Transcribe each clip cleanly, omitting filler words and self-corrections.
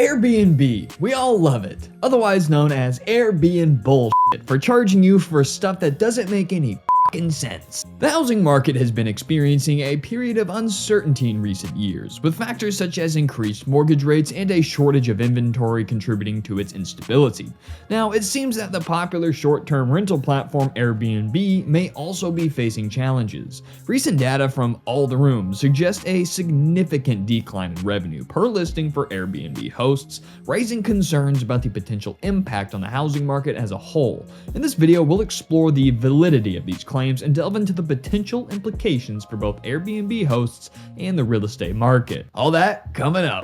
Airbnb, we all love it, otherwise known as Airbnb for charging you for stuff that doesn't make any sense. The housing market has been experiencing a period of uncertainty in recent years, with factors such as increased mortgage rates and a shortage of inventory contributing to its instability. Now, it seems that the popular short-term rental platform Airbnb may also be facing challenges. Recent data from All the Rooms suggests a significant decline in revenue per listing for Airbnb hosts, raising concerns about the potential impact on the housing market as a whole. In this video, we'll explore the validity of these claims and delve into the potential implications for both Airbnb hosts and the real estate market. All that coming up.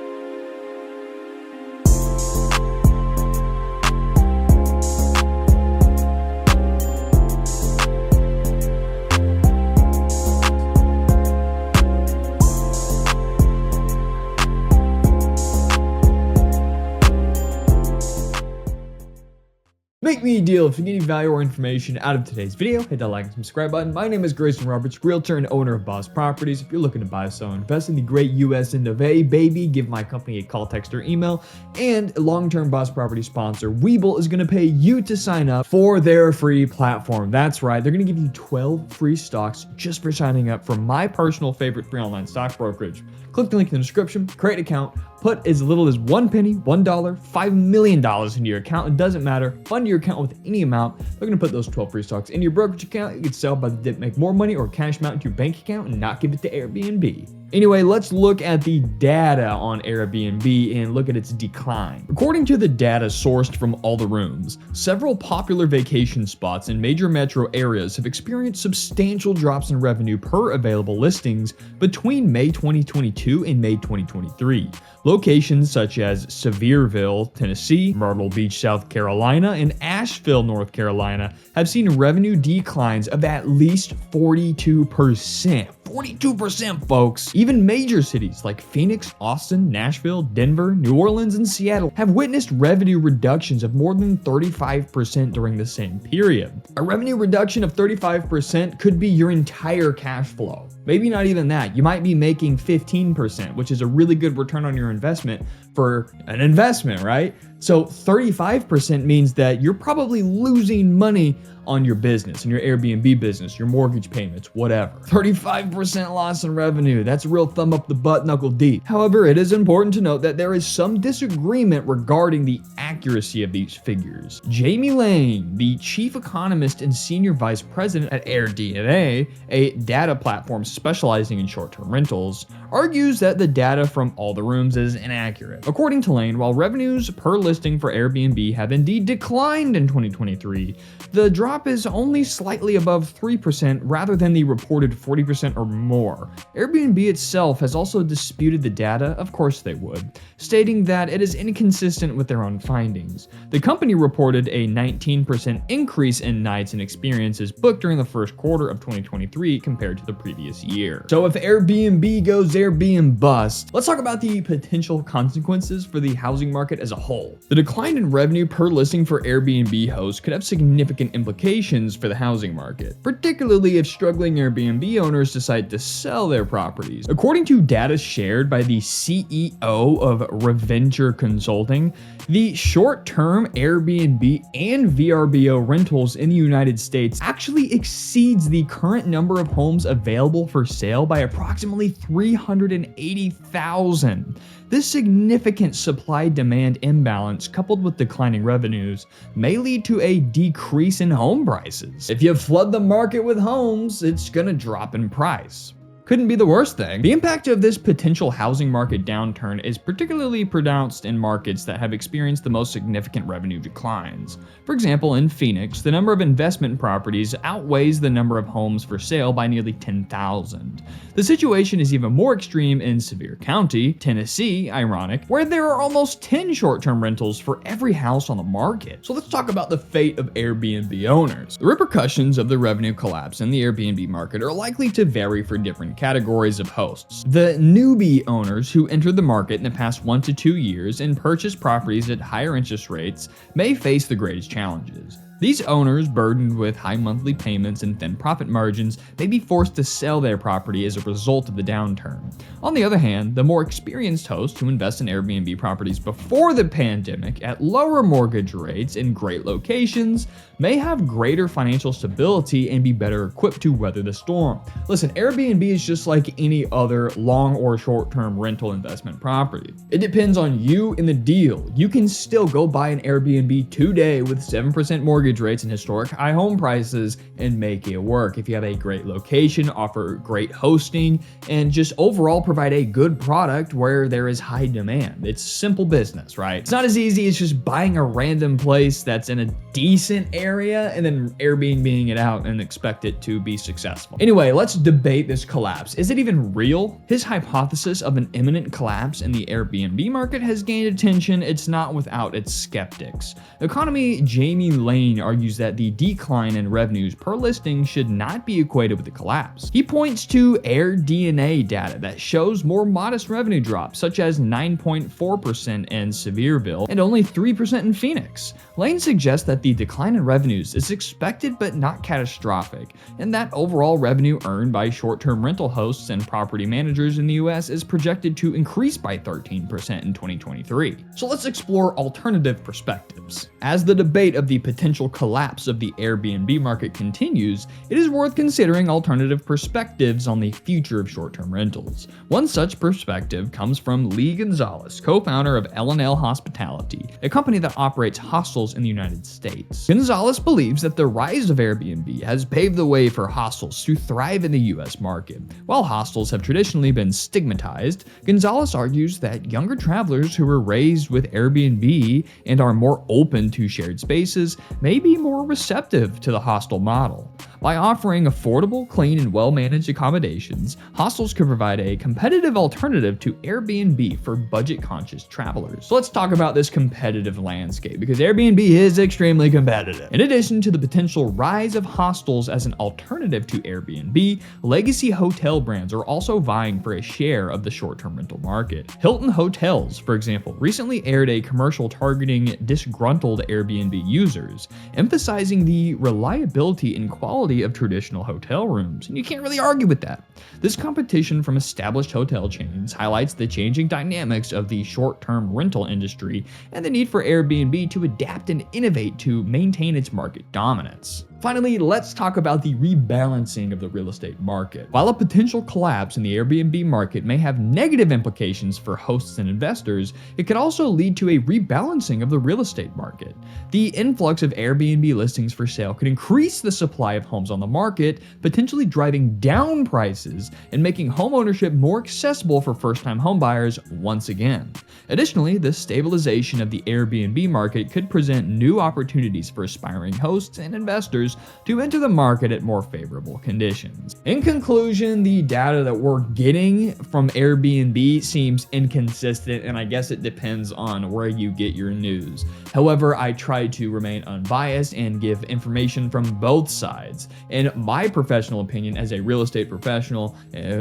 Make me a deal. If you get any value or information out of today's video, hit that like and subscribe button. My name is Greyson Roberts, realtor and owner of BUST Properties. If you're looking to buy, sell, invest in the great US of A, baby, give my company a call, text, or email. And a long-term BUST Property sponsor, Webull, is going to pay you to sign up for their free platform. That's right. They're going to give you 12 free stocks just for signing up for my personal favorite free online stock brokerage. Click the link in the description, create an account, put as little as $1, $1, $5 million into your account. It doesn't matter. Fund your account with any amount. They're going to put those 12 free stocks in your brokerage account. You can sell by the dip, make more money, or cash them out into your bank account and not give it to Airbnb. Anyway, let's look at the data on Airbnb and look at its decline. According to the data sourced from All the Rooms, several popular vacation spots in major metro areas have experienced substantial drops in revenue per available listings between May 2022 and May 2023. Locations such as Sevierville, Tennessee, Myrtle Beach, South Carolina, and Asheville, North Carolina have seen revenue declines of at least 42%. 42%, folks. Even major cities like Phoenix, Austin, Nashville, Denver, New Orleans, and Seattle have witnessed revenue reductions of more than 35% during the same period. A revenue reduction of 35% could be your entire cash flow. Maybe not even that. You might be making 15%, which is a really good return on your investment for an investment, right? So 35% means that you're probably losing money on your business, in your Airbnb business, your mortgage payments, whatever. 35% loss in revenue. That's a real thumb up the butt, knuckle deep. However, it is important to note that there is some disagreement regarding the accuracy of these figures. Jamie Lane, the chief economist and senior vice president at AirbnB, a data platform specializing in short-term rentals, argues that the data from All the Rooms is inaccurate. According to Lane, while revenues per listing for Airbnb have indeed declined in 2023, the drop is only slightly above 3% rather than the reported 40% or more. Airbnb itself has also disputed the data, of course they would, stating that it is inconsistent with their own findings. The company reported a 19% increase in nights and experiences booked during the first quarter of 2023 compared to the previous year. So if Airbnb goes Airbnb bust, let's talk about the potential consequences for the housing market as a whole. The decline in revenue per listing for Airbnb hosts could have significant implications for the housing market, particularly if struggling Airbnb owners decide to sell their properties. According to data shared by the CEO of Reventure Consulting, the short-term Airbnb and VRBO rentals in the United States actually exceeds the current number of homes available for sale by approximately 380,000. This significant supply-demand imbalance, coupled with declining revenues, may lead to a decrease in home prices. If you flood the market with homes, it's gonna drop in price. Couldn't be the worst thing. The impact of this potential housing market downturn is particularly pronounced in markets that have experienced the most significant revenue declines. For example, in Phoenix, the number of investment properties outweighs the number of homes for sale by nearly 10,000. The situation is even more extreme in Sevier County, Tennessee, ironic, where there are almost 10 short-term rentals for every house on the market. So let's talk about the fate of Airbnb owners. The repercussions of the revenue collapse in the Airbnb market are likely to vary for different categories of hosts. The newbie owners who entered the market in the past 1 to 2 years and purchased properties at higher interest rates may face the greatest challenges. These owners, burdened with high monthly payments and thin profit margins, may be forced to sell their property as a result of the downturn. On the other hand, the more experienced hosts who invest in Airbnb properties before the pandemic at lower mortgage rates in great locations may have greater financial stability and be better equipped to weather the storm. Listen, Airbnb is just like any other long or short-term rental investment property. It depends on you and the deal. You can still go buy an Airbnb today with 7% mortgage rates and historic high home prices and make it work if you have a great location, offer great hosting, and just overall provide a good product where there is high demand. It's simple business, right? It's not as easy as just buying a random place that's in a decent area and then Airbnb-ing it out and expect it to be successful. Anyway, let's debate this collapse. Is it even real? His hypothesis of an imminent collapse in the Airbnb market has gained attention. It's not without its skeptics. Economy Jamie Lane argues that the decline in revenues per listing should not be equated with the collapse. He points to AirDNA data that shows more modest revenue drops, such as 9.4% in Sevierville and only 3% in Phoenix. Lane suggests that the decline in revenues is expected but not catastrophic, and that overall revenue earned by short-term rental hosts and property managers in the US is projected to increase by 13% in 2023. So let's explore alternative perspectives. As the debate of the potential collapse of the Airbnb market continues, it is worth considering alternative perspectives on the future of short-term rentals. One such perspective comes from Lee Gonzalez, co-founder of L&L Hospitality, a company that operates hostels in the United States. Gonzalez believes that the rise of Airbnb has paved the way for hostels to thrive in the US market. While hostels have traditionally been stigmatized, Gonzalez argues that younger travelers who were raised with Airbnb and are more open to shared spaces may be more receptive to the hostel model. By offering affordable, clean, and well-managed accommodations, hostels can provide a competitive alternative to Airbnb for budget-conscious travelers. So let's talk about this competitive landscape, because Airbnb is extremely competitive. In addition to the potential rise of hostels as an alternative to Airbnb, legacy hotel brands are also vying for a share of the short-term rental market. Hilton Hotels, for example, recently aired a commercial targeting disgruntled Airbnb users, emphasizing the reliability and quality of traditional hotel rooms, and you can't really argue with that. This competition from established hotel chains highlights the changing dynamics of the short-term rental industry and the need for Airbnb to adapt and innovate to maintain its market dominance. Finally, let's talk about the rebalancing of the real estate market. While a potential collapse in the Airbnb market may have negative implications for hosts and investors, it could also lead to a rebalancing of the real estate market. The influx of Airbnb listings for sale could increase the supply of homes on the market, potentially driving down prices and making homeownership more accessible for first-time homebuyers once again. Additionally, the stabilization of the Airbnb market could present new opportunities for aspiring hosts and investors to enter the market at more favorable conditions. In conclusion, the data that we're getting from Airbnb seems inconsistent, and I guess it depends on where you get your news. However, I try to remain unbiased and give information from both sides. In my professional opinion, as a real estate professional,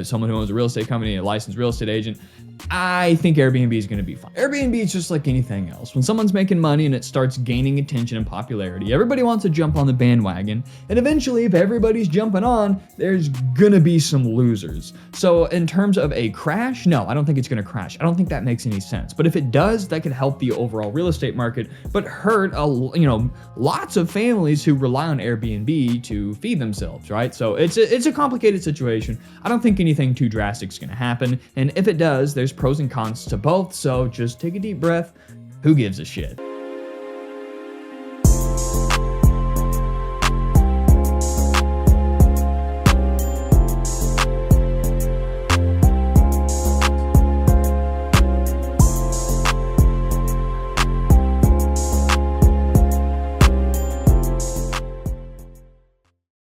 someone who owns a real estate company, a licensed real estate agent, I think Airbnb is going to be fine. Airbnb is just like anything else. When someone's making money and it starts gaining attention and popularity, everybody wants to jump on the bandwagon, and eventually, if everybody's jumping on, there's gonna be some losers. So in terms of a crash, no, I don't think it's gonna crash. I don't think that makes any sense. But if it does, that could help the overall real estate market, but hurt lots of families who rely on Airbnb to feed themselves, right? So it's a complicated situation. I don't think anything too drastic is gonna happen, and if it does, there's pros and cons to both, so just take a deep breath. Who gives a shit?